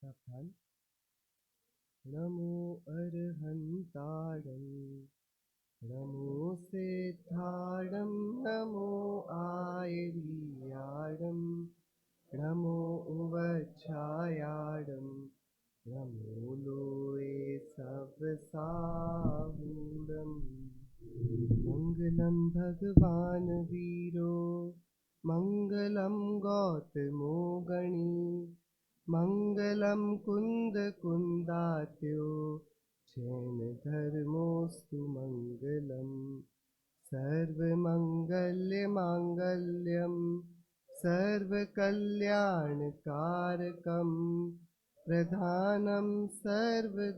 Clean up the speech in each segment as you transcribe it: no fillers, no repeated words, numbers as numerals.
सावधान। नमो अर्हन्ताडं नमो सिद्धाडं नमो आयर्याडं नमो उवच्छायाडं नमो लोये सवसाहूडं। मङ्गलं भगवान् वीरो मङ्गलं गौतमो गणी मङ्गलं कुन्दकुन्दात्यो जैनधर्मोऽस्तु मङ्गलं। सर्वमङ्गल्यमाङ्गल्यं सर्वकल्याणकारकं प्रधानं सर्वधर्माणां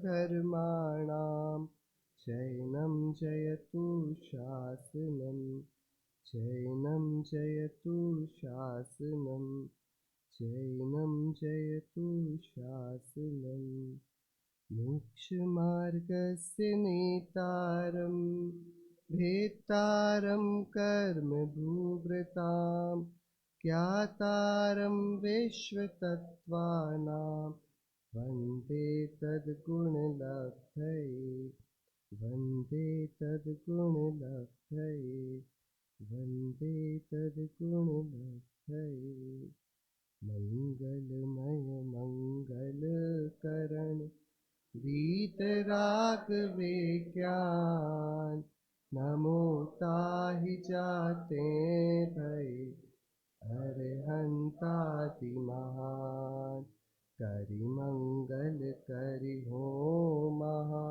जैनं जयतु शासनं जैनं जयतु शासनं जैनं जयतु शासनं। मोक्षमार्गस्य नेतारं भेत्तारं कर्मभूभृतां ज्ञातारं विश्वतत्त्वानां वन्दे तद्गुणलब्धये वन्दे तद्गुणलब्धये वन्दे तद्गुणलब्धये। मंगलमय मंगलकरण वीतराग विज्ञान नमो ताहि जाते भय अरहंताति महान। करि मंगल करि हो महा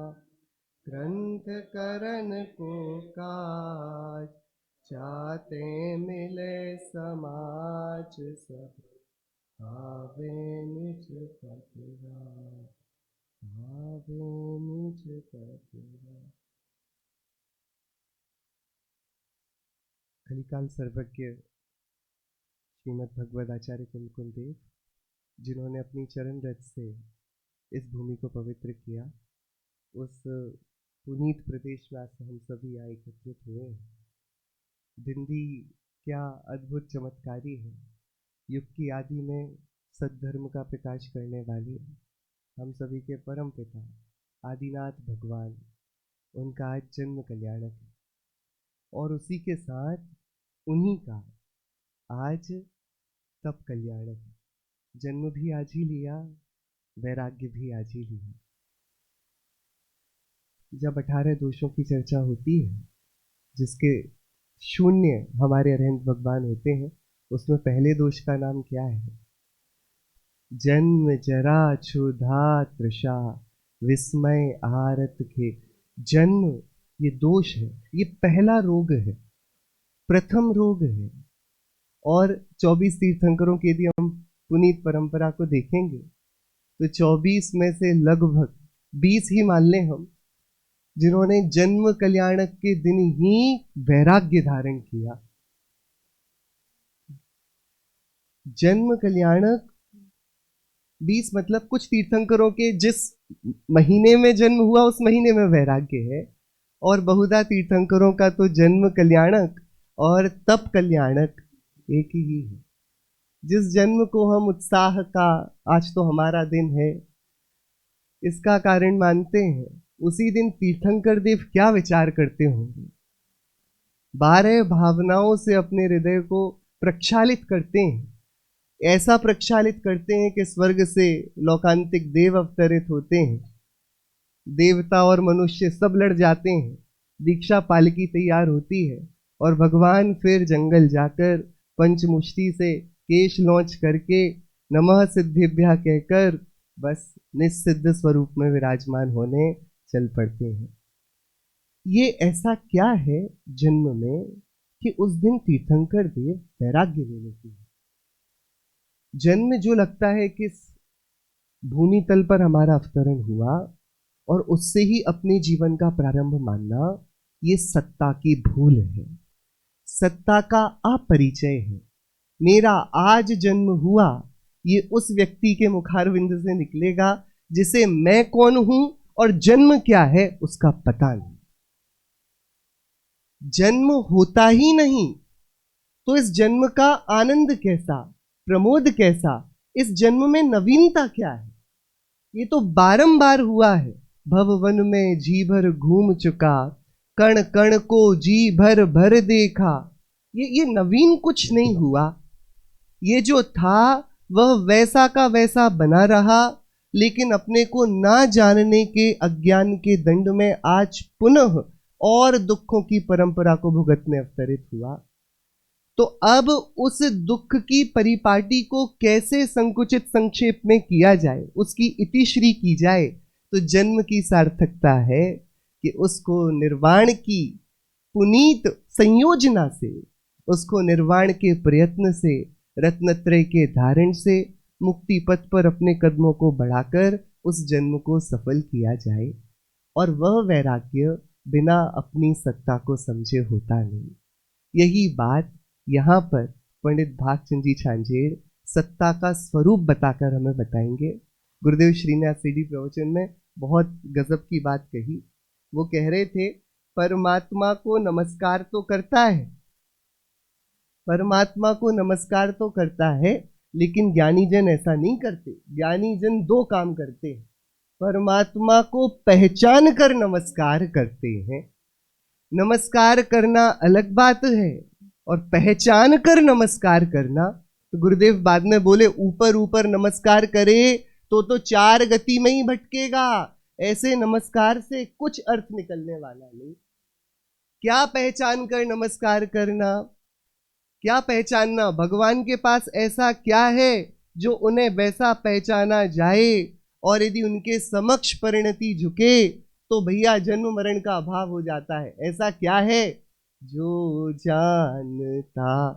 ग्रंथ करण को काज जाते मिले समाज सब आवे निज पतवार आवे निज पतवार। कलिकाल सर्वज्ञ श्रीमद् भगवद आचार्य कुलकुल देव, जिन्होंने अपनी चरण रज से इस भूमि को पवित्र किया, उस पुनीत प्रदेश में आज हम सभी यहाँ एकत्रित हुए हैं। दिन भी क्या अद्भुत चमत्कारी है। युग की आदि में सद्धर्म का प्रकाश करने वाले हम सभी के परम पिता आदिनाथ भगवान, उनका आज जन्म कल्याणक है और उसी के साथ उन्हीं का आज तप कल्याणक है। जन्म भी आज ही लिया, वैराग्य भी आज ही लिया। जब 18 दोषों की चर्चा होती है, जिसके शून्य हमारे अरहंत भगवान होते हैं, उसमें पहले दोष का नाम क्या है? जन्म जरा क्षुधा तृषा विस्मय आरत के। जन्म ये दोष है, ये पहला रोग है, प्रथम रोग है। और 24 तीर्थंकरों की यदि हम पुनीत परंपरा को देखेंगे तो 24 में से लगभग 20 ही मान लें हम, जिन्होंने जन्म कल्याणक के दिन ही वैराग्य धारण किया। जन्म कल्याणक 20 मतलब कुछ तीर्थंकरों के जिस महीने में जन्म हुआ उस महीने में वैराग्य है, और बहुधा तीर्थंकरों का तो जन्म कल्याणक और तप कल्याणक एक ही है। जिस जन्म को हम उत्साह का आज तो हमारा दिन है इसका कारण मानते हैं, उसी दिन तीर्थंकर देव क्या विचार करते होंगे। 12 भावनाओं से अपने हृदय को प्रक्षालित करते हैं, ऐसा प्रक्षालित करते हैं कि स्वर्ग से लौकांतिक देव अवतरित होते हैं। देवता और मनुष्य सब लड़ जाते हैं, दीक्षा पालकी तैयार होती है और भगवान फिर जंगल जाकर पंचमुष्टि से केश लॉन्च करके नमः सिद्धिभ्यः कहकर बस निस्सिद्ध स्वरूप में विराजमान होने चल पड़ते हैं। ये ऐसा क्या है जन्म में कि उस दिन तीर्थंकर देव वैराग्य ले लेते हैं। जन्म जो लगता है कि भूमि तल पर हमारा अवतरण हुआ और उससे ही अपने जीवन का प्रारंभ मानना, ये सत्ता की भूल है, सत्ता का अपरिचय है। मेरा आज जन्म हुआ, ये उस व्यक्ति के मुखारविंद से निकलेगा जिसे मैं कौन हूं और जन्म क्या है उसका पता नहीं। जन्म होता ही नहीं तो इस जन्म का आनंद कैसा, प्रमोद कैसा, इस जन्म में नवीनता क्या है। ये तो बारंबार हुआ है। भववन में जी भर घूम चुका, कण कण को जी भर भर देखा। ये नवीन कुछ नहीं हुआ। ये जो था वह वैसा का वैसा बना रहा, लेकिन अपने को ना जानने के अज्ञान के दंड में आज पुनः और दुखों की परंपरा को भुगतने अवतरित हुआ। तो अब उस दुख की परिपाटी को कैसे संकुचित संक्षेप में किया जाए, उसकी इतिश्री की जाए, तो जन्म की सार्थकता है कि उसको निर्वाण की पुनीत संयोजना से, उसको निर्वाण के प्रयत्न से, रत्नत्रय के धारण से मुक्ति पथ पर अपने कदमों को बढ़ाकर उस जन्म को सफल किया जाए। और वह वैराग्य बिना अपनी सत्ता को समझे होता नहीं। यही बात यहाँ पर पंडित भागचंद जी छांझेड़ सत्ता का स्वरूप बताकर हमें बताएंगे। गुरुदेव श्री ने सीडी प्रवचन में बहुत गजब की बात कही। वो कह रहे थे, परमात्मा को नमस्कार तो करता है, परमात्मा को नमस्कार तो करता है, लेकिन ज्ञानी जन ऐसा नहीं करते। ज्ञानी जन दो काम करते हैं। परमात्मा को पहचान कर नमस्कार करते हैं। नमस्कार करना अलग बात है, और पहचान कर नमस्कार करना, तो गुरुदेव बाद में बोले, ऊपर ऊपर नमस्कार करे तो चार गति में ही भटकेगा। ऐसे नमस्कार से कुछ अर्थ निकलने वाला नहीं। क्या पहचान कर नमस्कार करना, क्या पहचानना? भगवान के पास ऐसा क्या है जो उन्हें वैसा पहचाना जाए, और यदि उनके समक्ष परिणति झुके तो भैया जन्म मरण का अभाव हो जाता है। ऐसा क्या है? जो जानता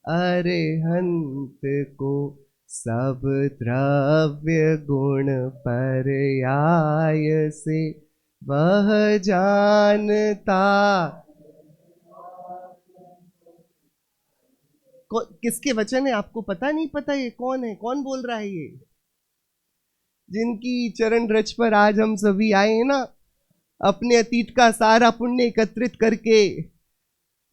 अरिहंत को सब द्रव्य गुण पर्याय से, वह जानता। किसके वचन है आपको पता नहीं? पता ये कौन है? कौन बोल रहा है? ये जिनकी चरण रज पर आज हम सभी आए हैं ना, अपने अतीत का सारा पुण्य एकत्रित करके,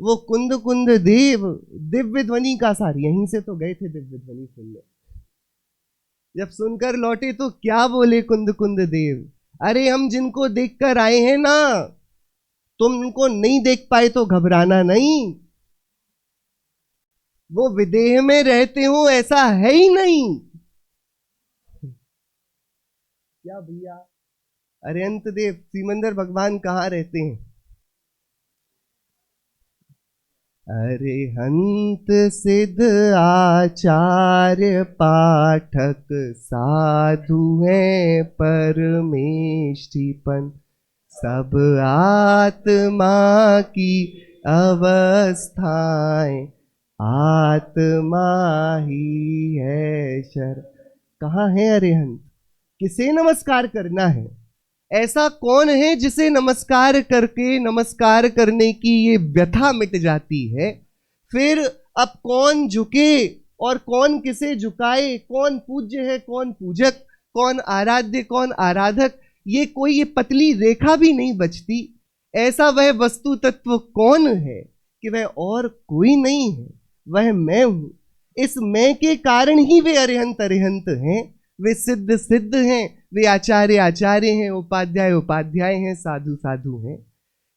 वो कुंद कुंद देव दिव्य ध्वनि का सार, यहीं से तो गए थे दिव्य ध्वनि सुनने। जब सुनकर लौटे तो क्या बोले कुंद कुंद देव, अरे हम जिनको देखकर आए हैं ना, तुम उनको नहीं देख पाए तो घबराना नहीं। वो विदेह में रहते हो ऐसा है ही नहीं। क्या भैया, अरिहंत देव सिमंदर भगवान कहाँ रहते हैं? अरिहंत सिद्ध आचार्य पाठक साधु हैं परमेष्ठिपन, सब आत्मा की अवस्थाएं आत्मा ही है शर। कहाँ है अरिहंत? किसे नमस्कार करना है? ऐसा कौन है जिसे नमस्कार करके नमस्कार करने की ये व्यथा मिट जाती है? फिर अब कौन झुके और कौन किसे झुकाए, कौन पूज्य है कौन पूजक, कौन आराध्य कौन आराधक, ये कोई ये पतली रेखा भी नहीं बचती। ऐसा वह वस्तु तत्व कौन है कि वह और कोई नहीं है, वह मैं हूं। इस मैं के कारण ही वे अरिहंत अरिहंत हैं, वे सिद्ध सिद्ध हैं, वे आचार्य आचार्य हैं, उपाध्याय उपाध्याय हैं, साधु साधु हैं।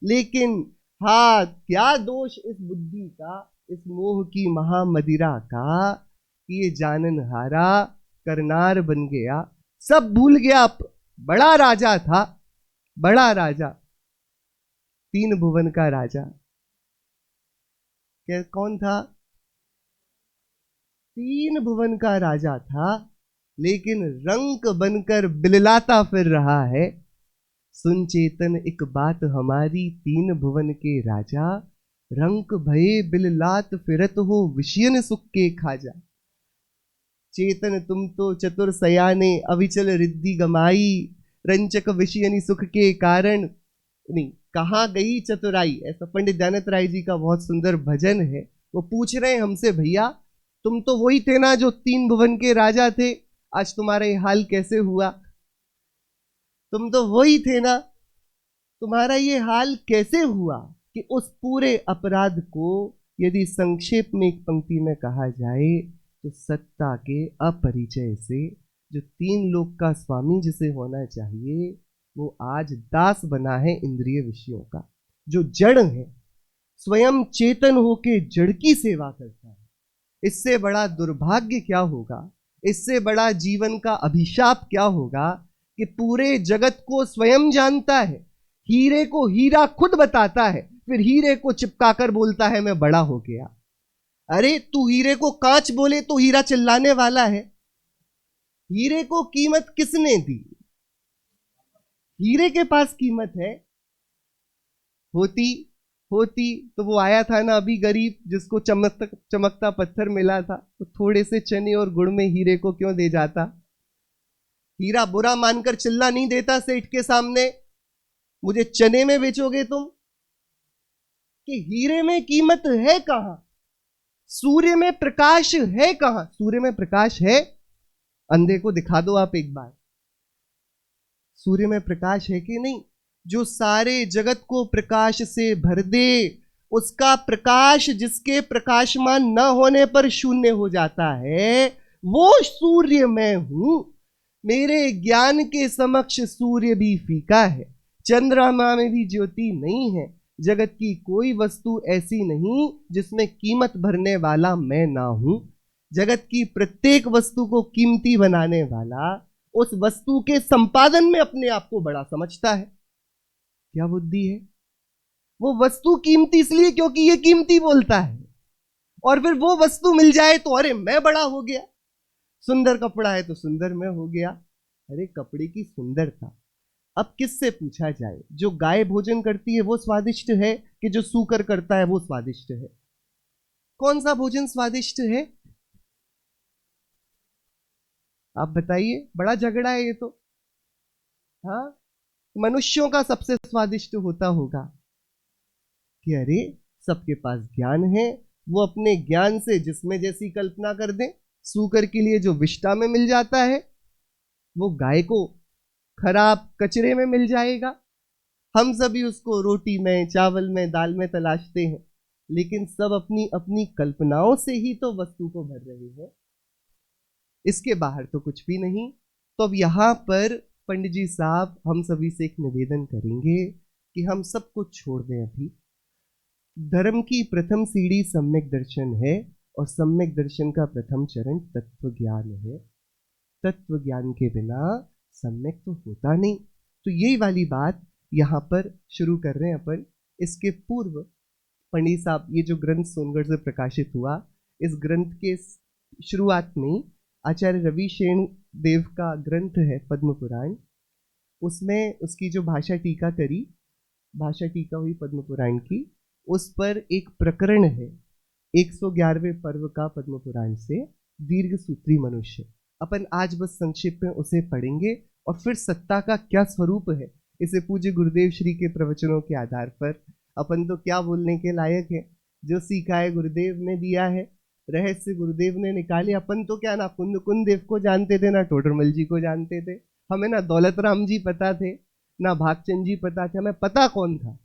लेकिन हाँ, क्या दोष इस बुद्धि का, इस मोह की महामदिरा का, कि ये जाननहारा करनार बन गया, सब भूल गया। बड़ा राजा था, बड़ा राजा, 3 भुवन का राजा। क्या कौन था? 3 भुवन का राजा था, लेकिन रंक बनकर बिललाता फिर रहा है। सुन चेतन एक बात हमारी, 3 भुवन के राजा, रंक भये बिललात फिरत हो विषयन सुख के खाजा। चेतन तुम तो चतुर सयाने, अविचल रिद्धि गमाई, रंचक विषयनी सुख के कारण। नहीं, कहाँ गई चतुराई? ऐसा पंडित दयानंद राय जी का बहुत सुंदर भजन है। वो पूछ रहे हैं हमसे, भैया तुम तो वही थे ना जो 3 भुवन के राजा थे, आज तुम्हारा ये हाल कैसे हुआ? तुम तो वही थे ना, तुम्हारा ये हाल कैसे हुआ? कि उस पूरे अपराध को यदि संक्षेप में एक पंक्ति में कहा जाए तो सत्ता के अपरिचय से, जो 3 लोक का स्वामी जिसे होना चाहिए, वो आज दास बना है इंद्रिय विषयों का। जो जड़ है, स्वयं चेतन होके जड़ की सेवा करता है। इससे बड़ा दुर्भाग्य क्या होगा, इससे बड़ा जीवन का अभिशाप क्या होगा कि पूरे जगत को स्वयं जानता है, हीरे को हीरा खुद बताता है, फिर हीरे को चिपकाकर बोलता है मैं बड़ा हो गया। अरे तू हीरे को कांच बोले तो हीरा चिल्लाने वाला है। हीरे को कीमत किसने दी? हीरे के पास कीमत है। होती तो वो आया था ना अभी गरीब, जिसको चमकता पत्थर मिला था, तो थोड़े से चने और गुड़ में हीरे को क्यों दे जाता? हीरा बुरा मानकर चिल्ला नहीं देता सेठ के सामने, मुझे चने में बेचोगे तुम? कि हीरे में कीमत है कहां? सूर्य में प्रकाश है कहां? सूर्य में प्रकाश है? अंधे को दिखा दो आप एक बार, सूर्य में प्रकाश है कि नहीं? जो सारे जगत को प्रकाश से भर दे, उसका प्रकाश जिसके प्रकाशमान न होने पर शून्य हो जाता है, वो सूर्य मैं हूं। मेरे ज्ञान के समक्ष सूर्य भी फीका है, चंद्रमा में भी ज्योति नहीं है। जगत की कोई वस्तु ऐसी नहीं जिसमें कीमत भरने वाला मैं ना हूं। जगत की प्रत्येक वस्तु को कीमती बनाने वाला उस वस्तु के संपादन में अपने आप को बड़ा समझता है। क्या बुद्धि है? वो वस्तु कीमती इसलिए क्योंकि ये कीमती बोलता है, और फिर वो वस्तु मिल जाए तो अरे मैं बड़ा हो गया। सुंदर कपड़ा है तो सुंदर मैं हो गया। अरे कपड़े की सुंदरता अब किससे पूछा जाए? जो गाय भोजन करती है वो स्वादिष्ट है कि जो सूकर करता है वो स्वादिष्ट है? कौन सा भोजन स्वादिष्ट है? आप बताइए, बड़ा झगड़ा है ये तो। हाँ, मनुष्यों का सबसे स्वादिष्ट होता होगा कि अरे सबके पास ज्ञान है, वो अपने ज्ञान से जिसमें जैसी कल्पना कर दें। सूकर के लिए जो विष्टा में मिल जाता है, वो गाय को खराब कचरे में मिल जाएगा। हम सभी उसको रोटी में, चावल में, दाल में तलाशते हैं, लेकिन सब अपनी अपनी कल्पनाओं से ही तो वस्तु को भर रहे हैं, इसके बाहर तो कुछ भी नहीं। तो अब यहां पर पंडित जी साहब हम सभी से एक निवेदन करेंगे कि हम सब कुछ छोड़ दें। अभी धर्म की प्रथम सीढ़ी सम्यक दर्शन है, और सम्यक दर्शन का प्रथम चरण तत्व ज्ञान है। तत्व ज्ञान के बिना सम्यक तो होता नहीं। तो यही वाली बात यहाँ पर शुरू कर रहे हैं अपन। इसके पूर्व पंडित साहब, ये जो ग्रंथ सोनगढ़ से प्रकाशित हुआ, इस ग्रंथ के शुरुआत में आचार्य रवि शेण देव का ग्रंथ है पद्म पुराण, उसमें उसकी जो भाषा टीका करी, भाषा टीका हुई पद्म पुराण की, उस पर एक प्रकरण है 111वें पर्व का पद्म पुराण से, दीर्घ सूत्री मनुष्य। अपन आज बस संक्षिप्त में उसे पढ़ेंगे और फिर सत्ता का क्या स्वरूप है, इसे पूज्य गुरुदेव श्री के प्रवचनों के आधार पर अपन तो क्या बोलने के लायक है। जो सीखा है गुरुदेव ने दिया है, रहस्य गुरुदेव ने निकाले। अपन तो क्या ना कुंद देव को जानते थे, ना टोडरमल जी को जानते थे, हमें ना दौलत राम जी पता थे, ना भागचंद जी पता थे, हमें पता कौन था?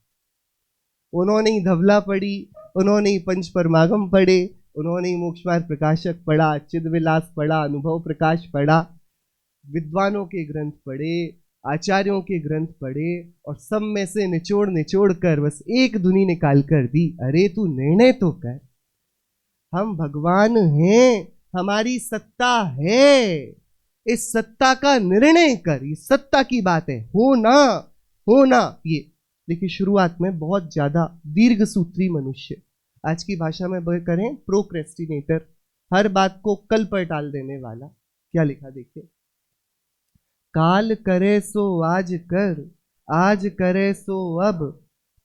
उन्होंने ही धवला पढ़ी, उन्होंने ही पंच परमागम पढ़े, उन्होंने ही मोक्ष मार्ग प्रकाशक पढ़ा, चिदविलास पढ़ा, अनुभव प्रकाश पढ़ा, विद्वानों के ग्रंथ पढ़े, आचार्यों के ग्रंथ पढ़े, और सब में से निचोड़ निचोड़ कर बस एक धुनी निकाल कर दी। अरे तू निर्णय तो कर, हम भगवान हैं, हमारी सत्ता है, इस सत्ता का निर्णय कर। ये सत्ता की बात है, होना होना। ये देखिए शुरुआत में बहुत ज्यादा दीर्घ सूत्री मनुष्य, आज की भाषा में करें प्रोक्रेस्टिनेटर, हर बात को कल पर टाल देने वाला। क्या लिखा देखिए, काल करे सो आज कर, आज करे सो अब,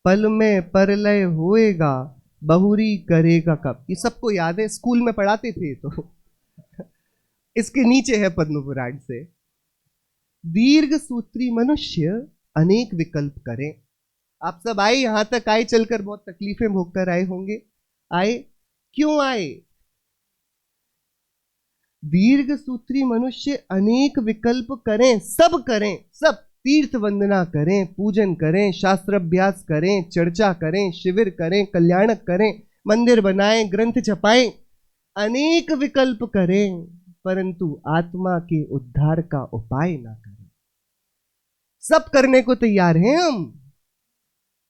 पल में परलय होएगा, बहुरी करेगा कब। ये सबको याद है, स्कूल में पढ़ाते थे तो इसके नीचे है पद्म पुराण से, दीर्घ सूत्री मनुष्य अनेक विकल्प करें। आप सब आए, यहां तक आए चलकर बहुत तकलीफें भोगकर आए होंगे। आए, क्यों आए? दीर्घ सूत्री मनुष्य अनेक विकल्प करें, सब करें, सब तीर्थ वंदना करें, पूजन करें, शास्त्र अभ्यास करें, चर्चा करें, शिविर करें, कल्याणक करें, मंदिर बनाएं, ग्रंथ छपाएं, अनेक विकल्प करें, परंतु आत्मा के उद्धार का उपाय ना करें। सब करने को तैयार हैं हम।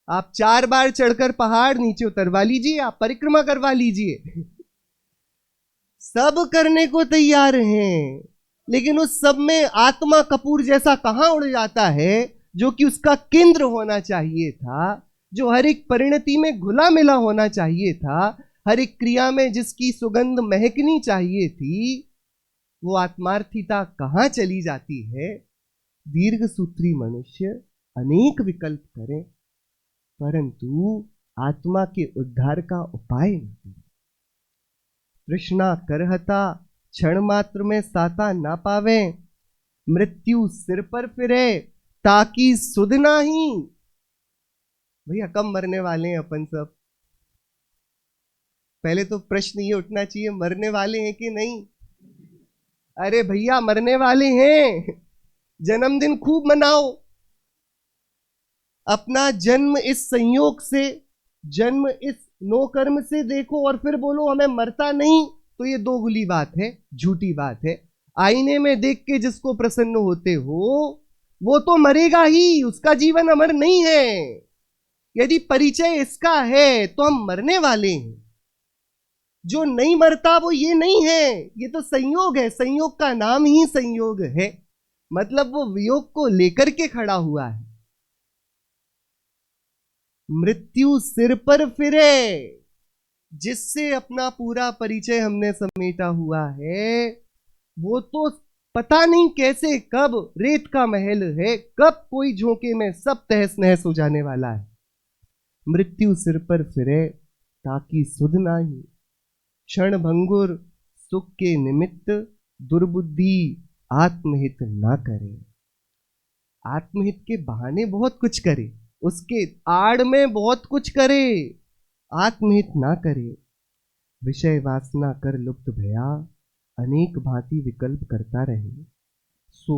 आप 4 बार चढ़कर पहाड़ नीचे उतरवा लीजिए, आप परिक्रमा करवा लीजिए, सब करने को तैयार हैं, लेकिन उस सब में आत्मा कपूर जैसा कहां उड़ जाता है, जो कि उसका केंद्र होना चाहिए था, जो हर एक परिणति में घुला मिला होना चाहिए था, हर एक क्रिया में जिसकी सुगंध महकनी चाहिए थी, वो आत्मार्थिता कहां चली जाती है। दीर्घ सूत्री मनुष्य अनेक विकल्प करें, परंतु आत्मा के उद्धार का उपाय नहीं करें। तृष्णा करहता क्षण मात्र में साता ना पावे, मृत्यु सिर पर फिरे ताकि सुध नाही। भैया कब मरने वाले हैं अपन सब? पहले तो प्रश्न ये उठना चाहिए, मरने वाले हैं कि नहीं? अरे भैया मरने वाले हैं। जन्मदिन खूब मनाओ, अपना जन्म इस संयोग से, जन्म इस नो कर्म से देखो, और फिर बोलो हमें मरता नहीं, तो ये दोगुली बात है, झूठी बात है। आईने में देख के जिसको प्रसन्न होते हो वो तो मरेगा ही, उसका जीवन अमर नहीं है। यदि परिचय इसका है तो हम मरने वाले हैं। जो नहीं मरता वो ये नहीं है, ये तो संयोग है, संयोग का नाम ही संयोग है, मतलब वो वियोग को लेकर के खड़ा हुआ है। मृत्यु सिर पर फिरे, जिससे अपना पूरा परिचय हमने समेटा हुआ है, वो तो पता नहीं कैसे कब रेत का महल है, कब कोई झोंके में सब तहस नहस हो जाने वाला है। मृत्यु सिर पर फिरे ताकि सुध नाही, क्षण भंगुर सुख के निमित्त दुर्बुद्धि आत्महित ना करे। आत्महित के बहाने बहुत कुछ करे, उसके आड़ में बहुत कुछ करे, आत्महित ना करे। विषय वासना कर लुप्त भया, अनेक भांति विकल्प करता रहे, सो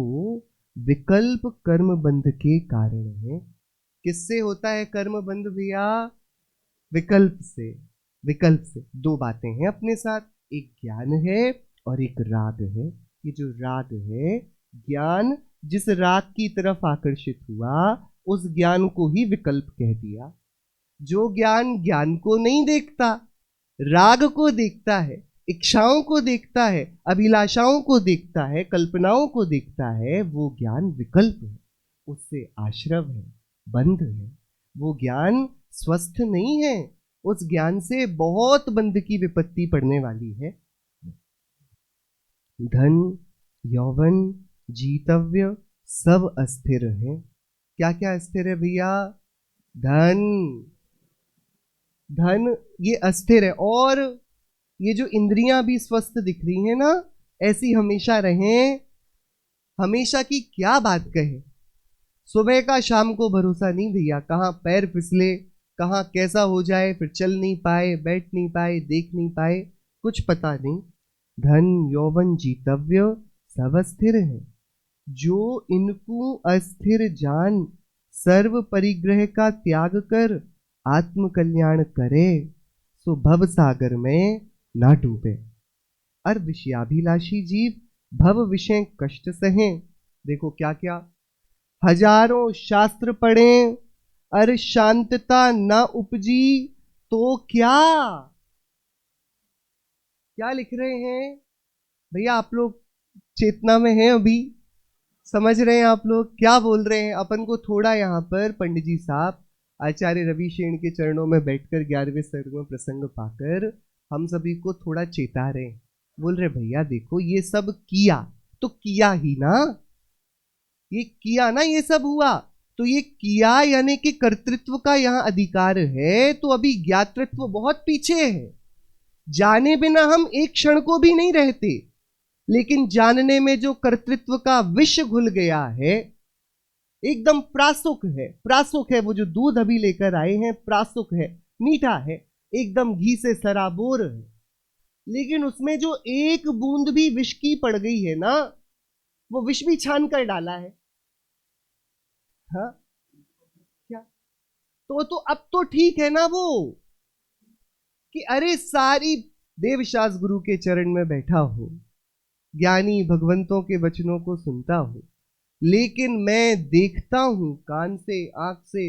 विकल्प कर्म बंध के कारण है। किससे होता है कर्म बंध भैया? विकल्प से। विकल्प से दो बातें हैं अपने साथ, एक ज्ञान है और एक राग है। ये जो राग है, ज्ञान जिस राग की तरफ आकर्षित हुआ, उस ज्ञान को ही विकल्प कह दिया। जो ज्ञान ज्ञान को नहीं देखता, राग को देखता है, इच्छाओं को देखता है, अभिलाषाओं को देखता है, कल्पनाओं को देखता है, वो ज्ञान विकल्प है, उससे आश्रव है, बंध है। वो ज्ञान स्वस्थ नहीं है, उस ज्ञान से बहुत बंध की विपत्ति पड़ने वाली है। धन यौवन जीतव्य सब अस्थिर है। क्या क्या अस्थिर है भैया? धन, धन ये अस्थिर है, और ये जो इंद्रियां भी स्वस्थ दिख रही हैं ना, ऐसी हमेशा रहें। हमेशा की क्या बात कहे, सुबह का शाम को भरोसा नहीं भैया, कहाँ पैर फिसले, कहाँ कैसा हो जाए, फिर चल नहीं पाए, बैठ नहीं पाए, देख नहीं पाए, कुछ पता नहीं। धन यौवन जीतव्य सब अस्थिर है, जो इनको अस्थिर जान सर्व परिग्रह का त्याग कर आत्म कल्याण करे, सो भव सागर में ना डूबे। और विषयाभिलाषी जीव भव विषय कष्ट सहे। देखो क्या क्या, हजारों शास्त्र पढ़े और शांतता न उपजी तो क्या? क्या लिख रहे हैं भैया? आप लोग चेतना में हैं, अभी समझ रहे हैं आप लोग क्या बोल रहे हैं? अपन को थोड़ा यहाँ पर पंडित जी साहब आचार्य रवि शेण के चरणों में बैठकर 11वें सर्ग में प्रसंग पाकर हम सभी को थोड़ा चेता रहे। बोल रहे भैया देखो ये सब किया तो किया ही ना, ये किया ना, ये सब हुआ तो ये किया, यानी कि कर्तृत्व का यहां अधिकार है, तो अभी ज्ञातृत्व बहुत पीछे है। जाने बिना हम एक क्षण को भी नहीं रहते, लेकिन जानने में जो कर्तृत्व का विष घुल गया है, एकदम प्रासुक है, प्रासुक है। वो जो दूध अभी लेकर आए हैं प्रासुक है, मीठा है, एकदम घी से सराबोर है, लेकिन उसमें जो एक बूंद भी विष की पड़ गई है ना, वो विष भी छान कर डाला है। हाँ क्या? तो अब तो ठीक है ना वो, कि अरे सारी देवशास गुरु के चरण में बैठा हो, ज्ञानी भगवंतों के वचनों को सुनता हूं, लेकिन मैं देखता हूं, कान से, आंख से,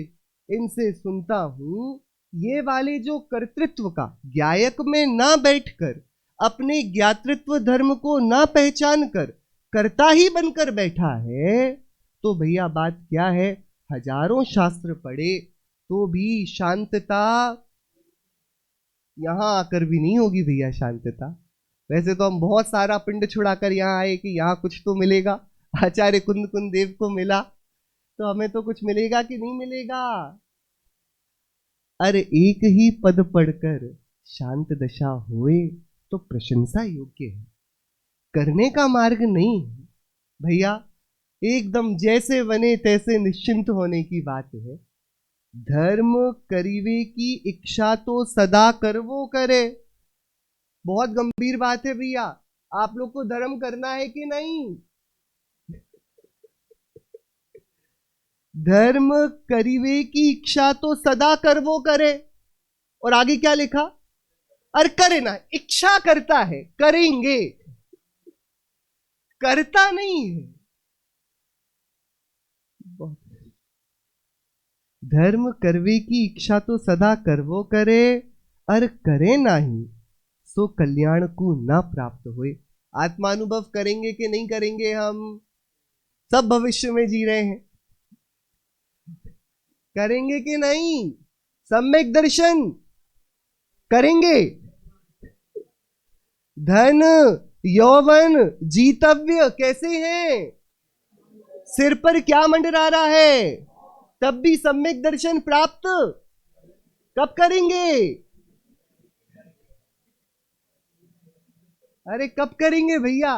इनसे सुनता हूं, ये वाले जो कर्तृत्व का ज्ञायक में ना बैठकर, अपने ज्ञातृत्व धर्म को ना पहचान कर कर्ता ही बनकर बैठा है, तो भैया बात क्या है, हजारों शास्त्र पढ़े तो भी शांतता यहां आकर भी नहीं होगी भैया, शांतता। वैसे तो हम बहुत सारा पिंड छुड़ाकर यहाँ आए कि यहाँ कुछ तो मिलेगा, आचार्य कुंद कुंद देव को मिला, तो हमें तो कुछ मिलेगा कि नहीं मिलेगा। अरे एक ही पद पढ़कर शांत दशा होए तो प्रशंसा योग्य है, करने का मार्ग नहीं है भैया। एकदम जैसे बने तैसे निश्चिंत होने की बात है। धर्म करीवे की इच्छा तो सदा करवो करे। बहुत गंभीर बात है भैया, आप लोग को धर्म करना है कि नहीं? धर्म करीवे की इच्छा तो सदा करवो करे, और आगे क्या लिखा, अरे करे ना, इच्छा करता है, करेंगे, करता नहीं है। धर्म करवे की इच्छा तो सदा करवो करे, अर करे नाही सो कल्याण को ना प्राप्त होए। आत्मानुभव करेंगे कि नहीं करेंगे? हम सब भविष्य में जी रहे हैं, करेंगे कि नहीं? सम्यक दर्शन करेंगे? धन यौवन जीतव्य कैसे हैं? सिर पर क्या मंडरा रहा है, तब भी सम्यक दर्शन प्राप्त कब करेंगे? अरे कब करेंगे भैया,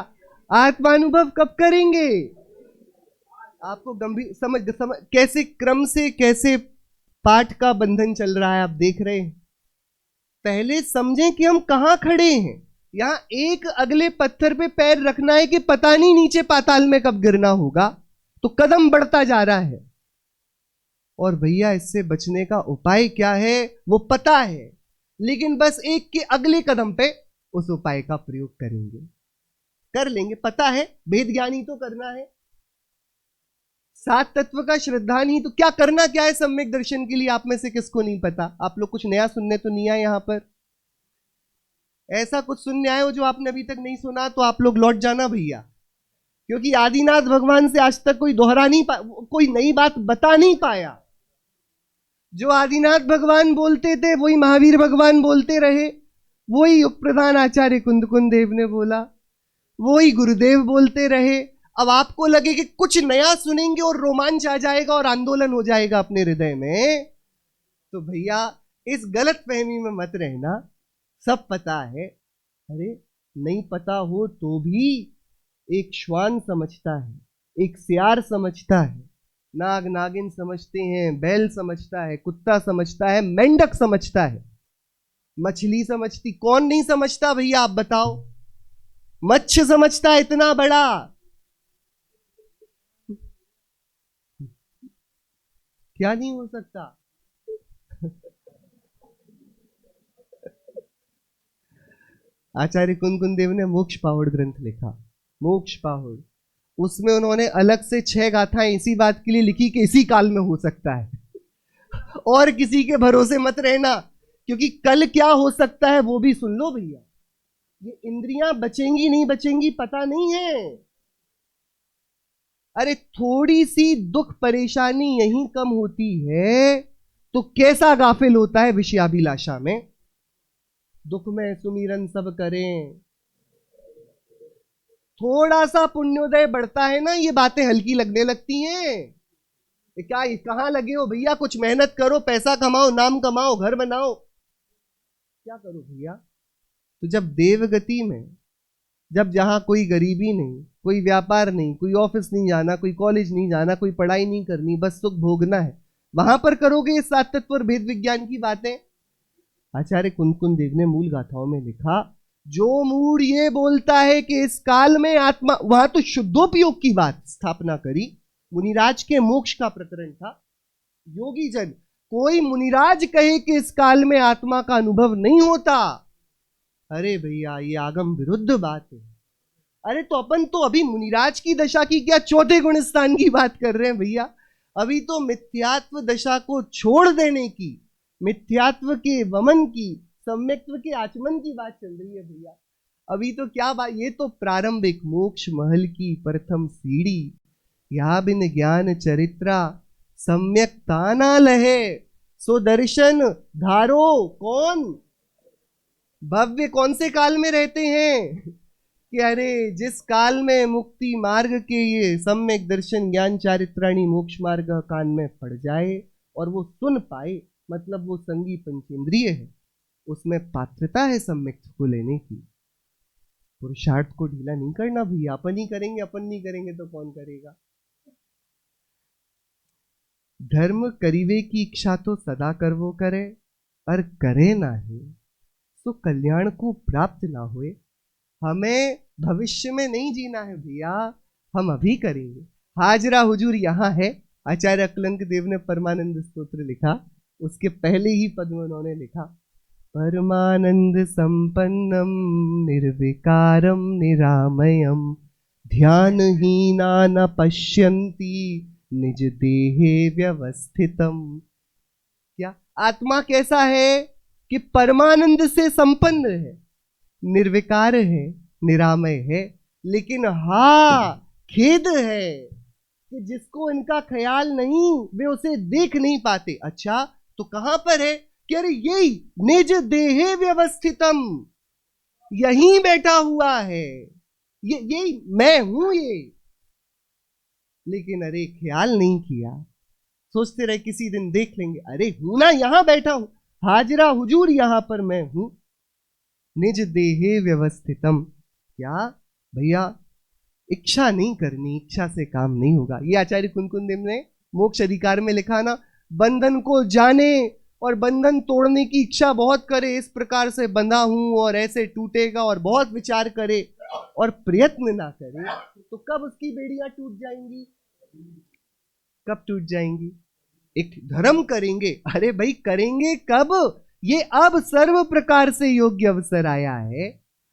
आत्मानुभव कब करेंगे? आपको गंभीर समझ कैसे क्रम से कैसे पाठ का बंधन चल रहा है, आप देख रहे हैं। पहले समझें कि हम कहां खड़े हैं। यहां एक अगले पत्थर पे पैर रखना है कि पता नहीं नीचे पाताल में कब गिरना होगा, तो कदम बढ़ता जा रहा है। और भैया इससे बचने का उपाय क्या है वो पता है, लेकिन बस एक के अगले कदम पे उस उपाय का प्रयोग करेंगे, कर लेंगे। पता है भेद ज्ञान ही तो करना है, सात तत्व का श्रद्धा नहीं तो क्या करना क्या है सम्यक दर्शन के लिए? आप में से किसको नहीं पता? आप लोग कुछ नया सुनने तो नहीं आए यहां पर? ऐसा कुछ सुनने आए हो जो आपने अभी तक नहीं सुना तो आप लोग लौट जाना भैया, क्योंकि आदिनाथ भगवान से आज तक कोई दोहरा नहीं कोई नई बात बता नहीं पाया। जो आदिनाथ भगवान बोलते थे वही महावीर भगवान बोलते रहे, वही युग प्रधान आचार्य कुंद कुंद देव ने बोला, वही गुरुदेव बोलते रहे। अब आपको लगे कि कुछ नया सुनेंगे और रोमांच आ जाएगा और आंदोलन हो जाएगा अपने हृदय में, तो भैया इस गलत फहमी में मत रहना। सब पता है, अरे नहीं पता हो तो भी एक श्वान समझता है, एक सियार समझता है, नाग नागिन समझते हैं, बैल समझता है, कुत्ता समझता है, मेंढक समझता है, मछली समझती, कौन नहीं समझता भैया आप बताओ? मत्स्य समझता है इतना बड़ा, क्या नहीं हो सकता? आचार्य कुंद कुंद देव ने मोक्ष पाहुड़ ग्रंथ लिखा, मोक्ष पाहुड़, उसमें उन्होंने अलग से 6 गाथाएं इसी बात के लिए लिखी कि इसी काल में हो सकता है, और किसी के भरोसे मत रहना, क्योंकि कल क्या हो सकता है वो भी सुन लो भैया। ये इंद्रियां बचेंगी नहीं बचेंगी पता नहीं है। अरे थोड़ी सी दुख परेशानी यहीं कम होती है तो कैसा गाफिल होता है विषयाभिलाषा में। दुख में सुमिरन सब करें, थोड़ा सा पुण्योदय बढ़ता है ना, ये बातें हल्की लगने लगती हैं। क्या कहां लगे हो भैया, कुछ मेहनत करो, पैसा कमाओ, नाम कमाओ, घर बनाओ, क्या करो भैया? तो जब देवगति में, जब जहां कोई गरीबी नहीं, कोई व्यापार नहीं, कोई ऑफिस नहीं जाना, कोई कॉलेज नहीं जाना, कोई पढ़ाई नहीं करनी, बस सुख भोगना है, वहां पर करोगे ये सात तत्व और भेद विज्ञान की बातें। आचार्य कुंद कुंद देव ने मूल गाथाओं में लिखा, जो मूड ये बोलता है कि इस काल में आत्मा, वहां तो शुद्धोपयोग की बात स्थापना करी, मुनिराज के मोक्ष का प्रकरण था। योगी जन, कोई मुनिराज कहे कि इस काल में आत्मा का अनुभव नहीं होता, अरे भैया ये आगम विरुद्ध बात है। अरे तो अपन तो अभी मुनिराज की दशा की क्या चौथे गुण स्थान की बात कर रहे हैं भैया। अभी तो मिथ्यात्व दशा को छोड़ देने की, मिथ्यात्व के वमन की, सम्यक्त्व के आचमन की बात चल रही है भैया। अभी तो क्या बात, ये तो प्रारंभिक मोक्ष महल की प्रथम सीढ़ी। यहाँ बिन ज्ञान चरित्रा सम्यक ताना लहे, सो दर्शन धारो कौन। भव्य कौन से काल में रहते हैं कि अरे जिस काल में मुक्ति मार्ग के ये सम्यक दर्शन ज्ञान चारित्राणी मोक्ष मार्ग कान में पड़ जाए और वो सुन पाए, मतलब वो संगी पंचेंद्रिय है, उसमें पात्रता है सम्यक को लेने की। पुरुषार्थ को ढीला नहीं करना भैया, अपन ही करेंगे, अपन नहीं करेंगे तो कौन करेगा। धर्म करीवे की इच्छा तो सदा कर वो करे, पर करे ना है तो कल्याण को प्राप्त ना हुए। हमें भविष्य में नहीं जीना है भैया, हम अभी करेंगे। हाजरा हुजूर यहाँ है, आचार्य अक्लंक देव ने परमानंद स्तोत्र लिखा, उसके पहले ही पद में उन्होंने लिखा, परमानंद संपन्नम निर्विकारम निरामयम ध्यानहीना न पश्यन्ति निज देहे व्यवस्थितम। क्या आत्मा कैसा है कि परमानंद से संपन्न है, निर्विकार है, निरामय है, लेकिन हाँ खेद है कि जिसको इनका ख्याल नहीं वे उसे देख नहीं पाते। अच्छा तो कहां पर है कि अरे यही निज देहे व्यवस्थितम, यहीं बैठा हुआ है, ये यही मैं हूं ये, लेकिन अरे ख्याल नहीं किया, सोचते रहे किसी दिन देख लेंगे, अरे हूं ना, यहां बैठा हूं, हाजरा हुजूर यहां पर मैं हूं। निज देहे व्यवस्थितम, क्या भैया इच्छा नहीं करनी, इच्छा से काम नहीं होगा। ये आचार्य कुनकुन देव ने मोक्ष अधिकार में लिखा ना, बंधन को जाने और बंधन तोड़ने की इच्छा बहुत करे, इस प्रकार से बंधा हूं और ऐसे टूटेगा, और बहुत विचार करे और प्रयत्न ना करे, तो कब उसकी बेड़ियां टूट जाएंगी, कब टूट जाएंगी। एक धर्म करेंगे, अरे भाई करेंगे कब, ये अब सर्व प्रकार से योग्य अवसर आया है,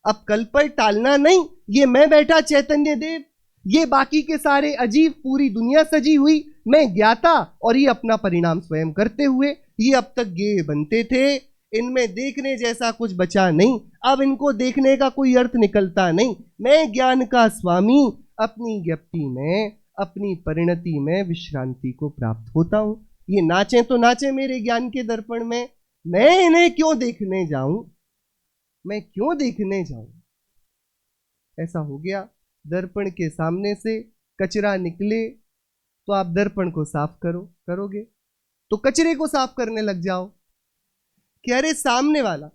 अब कल पर टालना नहीं। ये मैं बैठा चैतन्य देव, ये बाकी के सारे अजीब, पूरी दुनिया सजी हुई, मैं ज्ञाता, और ये अपना परिणाम स्वयं करते हुए, ये अब तक गेय बनते थे, इनमें देखने जैसा कुछ बचा नहीं, अब इनको देखने का कोई अर्थ निकलता नहीं। मैं ज्ञान का स्वामी, अपनी ज्ञप्ति में, अपनी परिणति में विश्रांति को प्राप्त होता हूं। ये नाचे तो नाचे मेरे ज्ञान के दर्पण में, मैं इन्हें क्यों देखने जाऊं, मैं क्यों देखने जाऊं। ऐसा हो गया, दर्पण के सामने से कचरा निकले तो आप दर्पण को साफ करोगे तो कचरे को साफ करने लग जाओ कि अरे सामने वाला,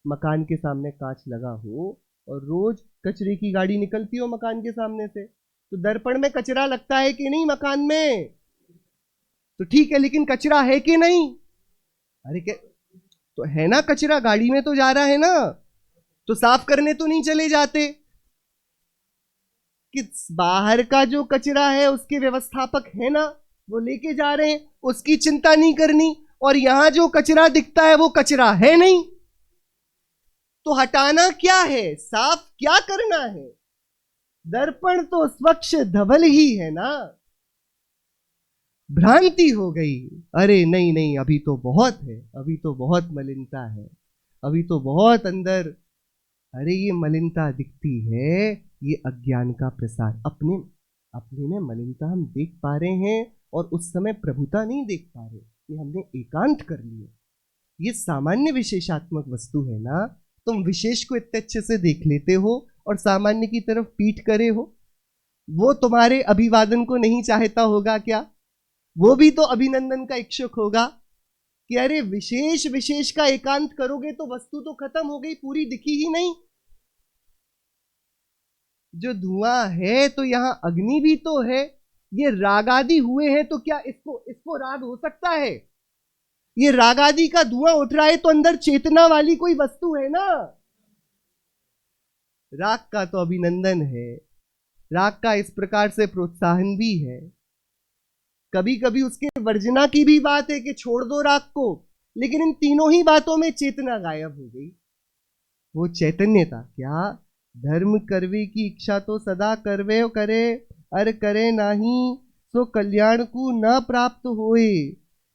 मकान के सामने कांच लगा हो और रोज कचरे की गाड़ी निकलती हो मकान के सामने से, तो दर्पण में कचरा लगता है कि नहीं मकान में, तो ठीक है, लेकिन कचरा है कि नहीं, अरे क्या तो है ना, कचरा गाड़ी में तो जा रहा है ना, तो साफ करने तो नहीं चले जाते कि बाहर का जो कचरा है उसके व्यवस्थापक है ना, वो लेके जा रहे हैं, उसकी चिंता नहीं करनी, और यहां जो कचरा दिखता है वो कचरा है नहीं, तो हटाना क्या है, साफ क्या करना है। दर्पण तो स्वच्छ धवल ही है ना। भ्रांति हो गई, अरे नहीं नहीं अभी तो बहुत है, अभी तो बहुत मलिनता है, अभी तो बहुत अंदर, अरे ये मलिनता दिखती है, ये अज्ञान का प्रसार, अपने अपने में मलिनता हम देख पा रहे हैं और उस समय प्रभुता नहीं देख पा रहे, ये हमने एकांत कर लिया। ये सामान्य विशेषात्मक वस्तु है ना, तुम विशेष को इतने अच्छे से देख लेते हो और सामान्य की तरफ पीठ करे हो। वो तुम्हारे अभिवादन को नहीं चाहता होगा क्या, वो भी तो अभिनंदन का इच्छुक होगा कि अरे विशेष विशेष का एकांत करोगे तो वस्तु तो खत्म हो गई, पूरी दिखी ही नहीं। जो धुआं है तो यहां अग्नि भी तो है, ये राग आदि हुए हैं तो क्या इसको राग हो सकता है, ये राग आदि का धुआं उठ रहा है तो अंदर चेतना वाली कोई वस्तु है ना। राग का तो अभिनंदन है, राग का इस प्रकार से प्रोत्साहन भी है, कभी कभी उसके वर्जना की भी बात है कि छोड़ दो राग को, लेकिन इन तीनों ही बातों में चेतना गायब हो गई। वो चैतन्य था क्या धर्म करवे की इच्छा तो सदा करवे करे, अर करे नाही सो कल्याण को न प्राप्त होए।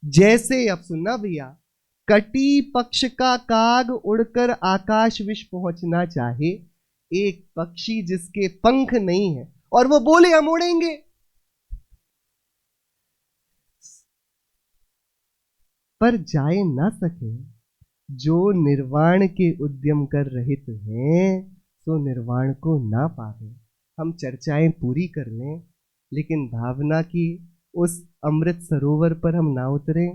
जैसे, अब सुनना भैया, कटी पक्ष का काग उड़कर आकाश विष पहुंचना चाहे, एक पक्षी जिसके पंख नहीं है और वो बोले हम उड़ेंगे, पर जाए ना सके। जो निर्वाण के उद्यम कर रहित हैं, तो निर्वाण को ना पावे। हम चर्चाएं पूरी कर लें, लेकिन भावना की उस अमृत सरोवर पर हम ना उतरे।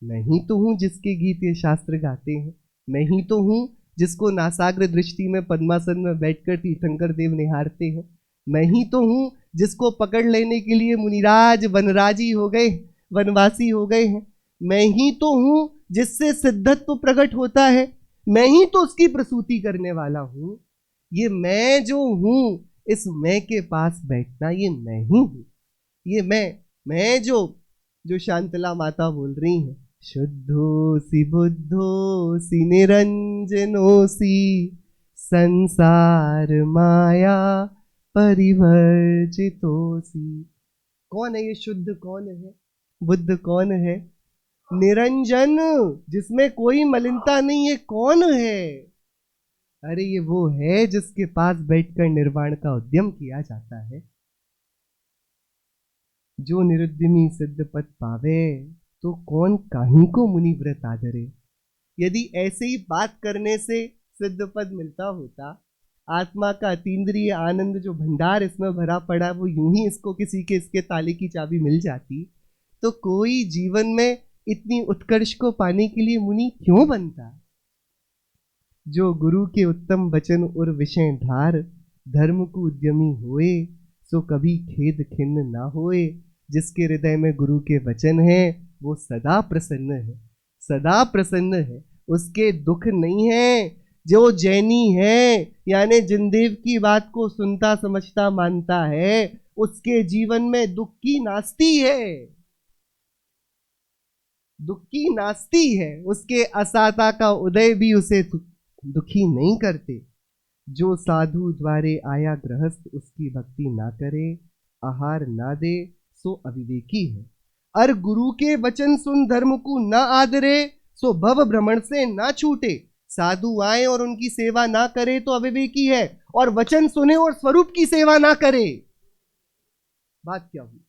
मैं ही तो हूं जिसके गीत ये शास्त्र गाते हैं। मैं ही तो हूं जिसको नासाग्र दृष्टि में पद्मासन में बैठकर तीर्थंकर देव निहारते हैं। मैं ही तो हूं जिसको पकड़ लेने के लिए मुनिराज वनराजी हो गए, वनवासी हो गए हैं। मैं ही तो हूं जिससे सिद्धत्व प्रकट होता है। मैं ही तो उसकी प्रसूति करने वाला हूं। ये मैं जो हूं, इस मैं के पास बैठना, ये मैं ही हूं। ये मैं जो शांतला माता बोल रही हैं, शुद्धोसी बुद्धोसी निरंजनोसी संसार माया परिवर्जितोसी। कौन है ये शुद्ध, कौन है बुद्ध, कौन है निरंजन, जिसमें कोई मलिनता नहीं है, कौन है? अरे ये वो है जिसके पास बैठकर निर्वाण का उद्यम किया जाता है। जो निरुद्यमी सिद्ध पद पावे, तो कौन काहीं को मुनिव्रत आदरे। यदि ऐसे ही बात करने से सिद्ध पद मिलता होता, आत्मा का अतीन्द्रिय आनंद जो भंडार इसमें भरा पड़ा, वो यूं ही इसको किसी के इसके ताले की चाबी मिल जाती, तो कोई जीवन में इतनी उत्कर्ष को पाने के लिए मुनि क्यों बनता। जो गुरु के उत्तम वचन और विषय धार, धर्म को उद्यमी होए, सो कभी खेद खिन्न ना होए। जिसके हृदय में गुरु के वचन है, वो सदा प्रसन्न है, सदा प्रसन्न है, उसके दुख नहीं है। जो जैनी है, यानी जिनदेव की बात को सुनता समझता मानता है, उसके जीवन में दुख की नास्ती है, दुख की नास्ती है। उसके असाता का उदय भी उसे दुखी नहीं करते। जो साधु द्वारे आया गृहस्थ, उसकी भक्ति ना करे, आहार ना दे, सो अविवेकी है। अर गुरु के वचन सुन धर्म को न आदरे, सो भव भ्रमण से ना छूटे। साधु आए और उनकी सेवा ना करे तो अविवेकी है, और वचन सुने और स्वरूप की सेवा ना करे, बात क्या हुई?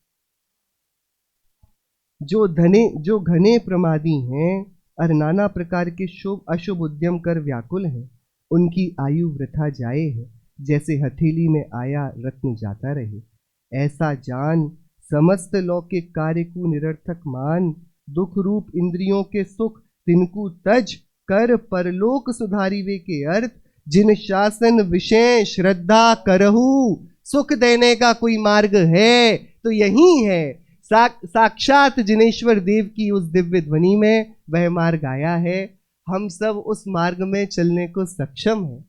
जो घने प्रमादी हैं, और नाना प्रकार के शुभ अशुभ उद्यम कर व्याकुल हैं, उनकी आयु वृथा जाए है। जैसे हथेली में आया रत्न जाता रहे, ऐसा जान समस्त लौकिक कार्य को निरर्थक मान। दुख रूप इंद्रियों के सुख तिनको तज कर, परलोक सुधारी वे के अर्थ। जिन शासन विषय श्रद्धा करहु, सुख देने का कोई मार्ग है तो यही है। साक्षात जिनेश्वर देव की उस दिव्य ध्वनि में वह मार्ग आया है। हम सब उस मार्ग में चलने को सक्षम हैं।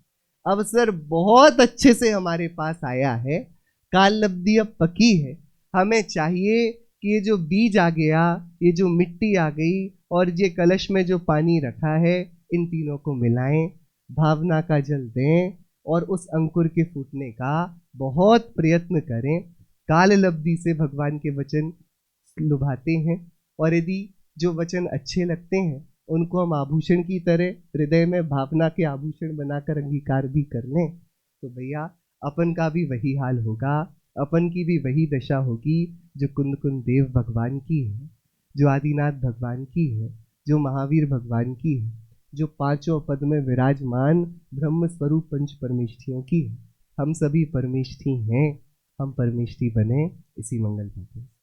अवसर बहुत अच्छे से हमारे पास आया है। काल लब्धि अब पकी है। हमें चाहिए कि ये जो बीज आ गया, ये जो मिट्टी आ गई, और ये कलश में जो पानी रखा है, इन तीनों को मिलाएं, भावना का जल दें, और उस अंकुर के फूटने का बहुत प्रयत्न करें। काल लब्धि से भगवान के वचन लुभाते हैं, और यदि जो वचन अच्छे लगते हैं उनको हम आभूषण की तरह हृदय में भावना के आभूषण बनाकर अंगीकार भी कर लें, तो भैया अपन का भी वही हाल होगा, अपन की भी वही दशा होगी जो कुंद कुंद देव भगवान की है, जो आदिनाथ भगवान की है, जो महावीर भगवान की है, जो पांचों पद में विराजमान ब्रह्म स्वरूप पंच परमेष्ठियों की है। हम सभी परमेष्ठी हैं, हम परमेष्ठी बने इसी मंगल पाते।